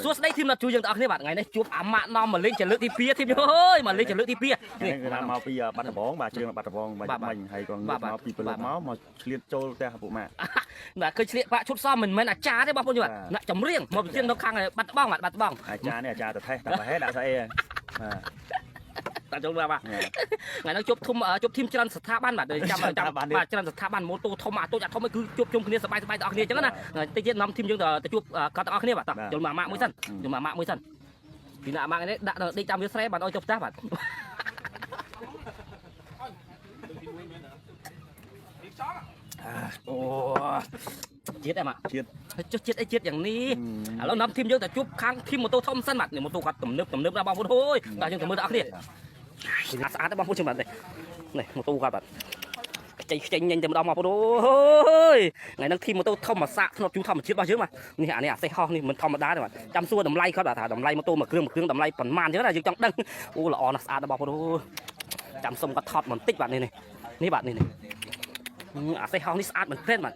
សួស្ដីធីមណាត់ជួយយើងទាំងអស់គ្នាបាទថ្ងៃនេះជួបអាម៉ាក់នាំមកលេងចលើកទី2ធីមអើយមកលេងចលើកទី2នេះគឺថាមកពីបាត់ដំបងបាទជើងបាត់ដំបងបាញ់ហើយក៏មកពីពលមកឆ្លៀតចូលផ្ទះពួកម៉ាក់បាទឃើញឆ្លៀកបាក់ឈុតសមមិនមែនអាចារ្យទេបងប្អូនបាទអ្នកចម្រៀងមកពីនៅខាងបាត់ដំបងបាត់ដំបងអាចារ្យនេះអាចារ្យទៅថេះដាក់ប្រហែដាក់ស្អីបាទចូលបាទថ្ងៃនេះជួបធីមច្រើនស្ថាប័នបាទចាំបាទច្រើនស្ថាប័នម៉ូតូធំអាតូចអាធំគឺជួបជុំគ្នាសប្បាយទាំងអស់គ្នាអញ្ចឹងណាតិចទៀតនាំធីមយើងទៅជួបគាត់ទាំងអស់គ្នាបាទចូលមកអាម៉ាក់មួយសិនចូលមកអាម៉ាក់មួយសិនពីណាអាម៉ាក់នេះដាក់ដេកតាមវាស្រែបាទឲ្យចុះផ្ទះបាទអូជាតិអីម៉ាក់ចុះជាតិអីជាតិយ៉ាងនេះឥឡូវនាំធីមយើងទៅជួបខាងធីមម៉ូតូធំសិនបាទនេះម៉ូតូគាត់ទំនើបណាបងប្អូនអូយបាទយើងទៅមើលដល់គ្នាស្អាតទេបងប្អូនចាំបាទនេះម៉ូតូគាត់បាទខ្ចីញញទៅម្ដងបងប្អូនអូយថ្ងៃហ្នឹងធីមម៉ូតូធំមកសាកធ្នប់ជូរធម្មជាតិរបស់យើងបាទនេះអានេះអាសេះហោះនេះមិនធម្មតាទេបាទចាំសួរតម្លៃគាត់បាទថាតម្លៃម៉ូតូមួយគ្រឿងតម្លៃប៉ុន្មានអញ្ចឹងណាយើងចង់ដឹងអូល្អណាស់ស្អាតណាស់បងប្អូនអូចាំសុំគាត់ថតបន្តិចបាទនេះបាទនេះអាសេះហោះនេះស្អាតមែនទែនបាទ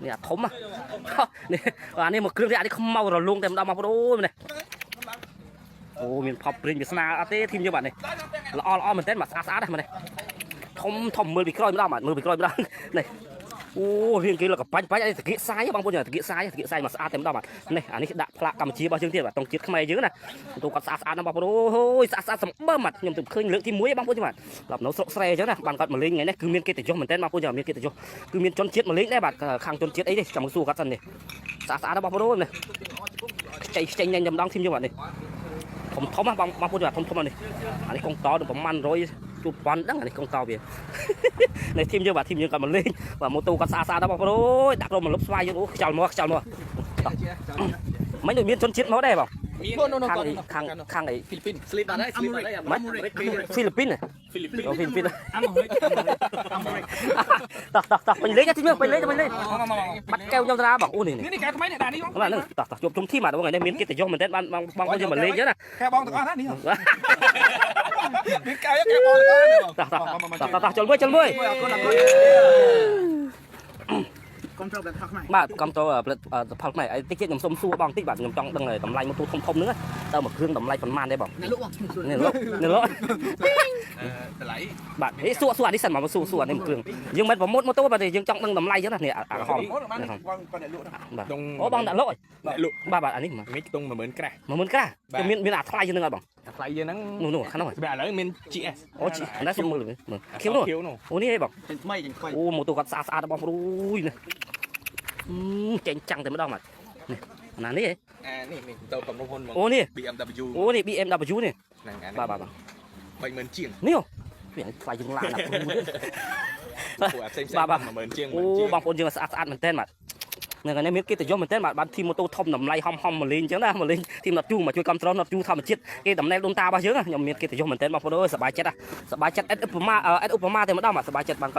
នេះអាធំនេះអានេះមួយគ្រឿងនេះអានេះខ្មៅរលុងតែម្ដងបងប្អូនអូយនេះអូមានផប់ព្រិញវាស្នាអត់ទេធីមយើងបាទនេះល្អមែនទែនបាទស្អាតហ្នឹងនេះធំមើលពីក្រោយម្ដងបាទមើលពីក្រោយម្ដងនេះអូរៀងគេលកបាញ់អីតាគៀកសាយបងប្អូនតាគៀកសាយមកស្អាតតែម្ដងបាទនេះអានេះដាក់ផ្លាកកម្ពុជារបស់យើងទៀតបាទតង់ជាតិខ្មែរយើងណាទូគាត់ស្អាតណាស់បងប្អូនអូយស្អាតសម្បើមបាទខ្ញុំទៅឃើញលើកទី1បងប្អូនបាទដល់នៅស្រុកស្រែអញ្ចឹងណាបានគាត់មកលេងថ្ងៃនេះគឺមានកិត្តិយសមែនទែនបងប្អូនមានកិត្តិយសគឺមានជនជាតិមកលេងដែរបាទខាងជនជាតិអីទេចាំមកសួរគាត់សិននេះស្អាតណាស់បងប្អូននេះខ្ចីញញតែម្ដងធីមយើងបាទនេះធំណាបងប្អូនបាទធំនេះអានេះកងតដល់ប្រហែល100ជួបប៉ុនដឹងអានេះកងតវានេះធីមយើងគាត់មកលេងបាទម៉ូតូគាត់ស្អាតណាស់បងប្អូនអូយដាក់រមលុបស្វាយយើងអូខ្ចល់មកមិនដូចមានជនជាតិមកដែរបងខាងអីហ្វីលីពីនស្លីបបាត់ហើយហ្វីលីពីនអាមេរិកតោះពេញលេងទីមើលពេញលេងបាត់កែវខ្ញុំតាបងអូនេះកែវថ្មីនេះដាក់នេះបងហ្នឹងតោះជួបជុំធីមបាទថ្ងៃនេះមានកិត្តិយសមែនទែនបានបងប្អូនយើងមកលេងអញ្ចឹងណាកែវបងទាំងអស់ណានេះមានកែវបងទាំងអស់តោះចូលមួយអរគុណកំត្រូវផលខ្មែរបាទកំត្រូវផលខ្មែរតិចខ្ញុំសុំសួរបងតិចបាទខ្ញុំចង់ដឹងតម្លៃម៉ូតូធំហ្នឹងតើមួយគ្រឿងតម្លៃប៉ុន្មានដែរបងនេះលក់បងនេះលក់តម្លៃបាទហេសួរអានេះសិនមកសួរអានេះមួយគ្រឿងយើងមិនប្រម៉ូទម៉ូតូបាទយើងចង់ដឹងតម្លៃអញ្ចឹងណានេះអាហមបងអ្នកលក់បាទអូបងដាក់លក់បាទអានេះមានខ្ទង់10000ក្រាស់10000ក្រាស់មានអាថ្លៃយើងហ្នឹងអត់បងថ្លៃយើងហ្នឹងនោះខាងនោះឥឡូវមាន GS អូអានេះសុំមើលខៀវនោះអូនេះហីបងថ្មីអូម៉ូតូគាត់ស្អាតបងប្អូននេះចេញចាំងតែម្ដងបាទនេះអានេះនេះទៅកំណត់ហ៊ុនមកអូនេះ BMW អូនេះ BMW នេះបាទ30000ជាងនេះវាថ្លៃជាងឡានណាពួកផ្សេង10000ជាងអូបងប្អូនយើងស្អាតមែនទែនបាទនៅថ្ងៃនេះមានកិត្តិយសមែនទែនបាទបានធីមម៉ូតូធំតម្លៃហំមកលេងអញ្ចឹងណាមកលេងធីមណត់ជូមកជួយគ្រប់គ្រងណត់ជូធម្មជាតិគេតំណែងដូនតារបស់យើងខ្ញុំមានកិត្តិយសមែនទែនបងប្អូនអើយសប្បាយចិត្តឥតឧបមាតែម្ដងបាទសប្បាយចិត្តបាន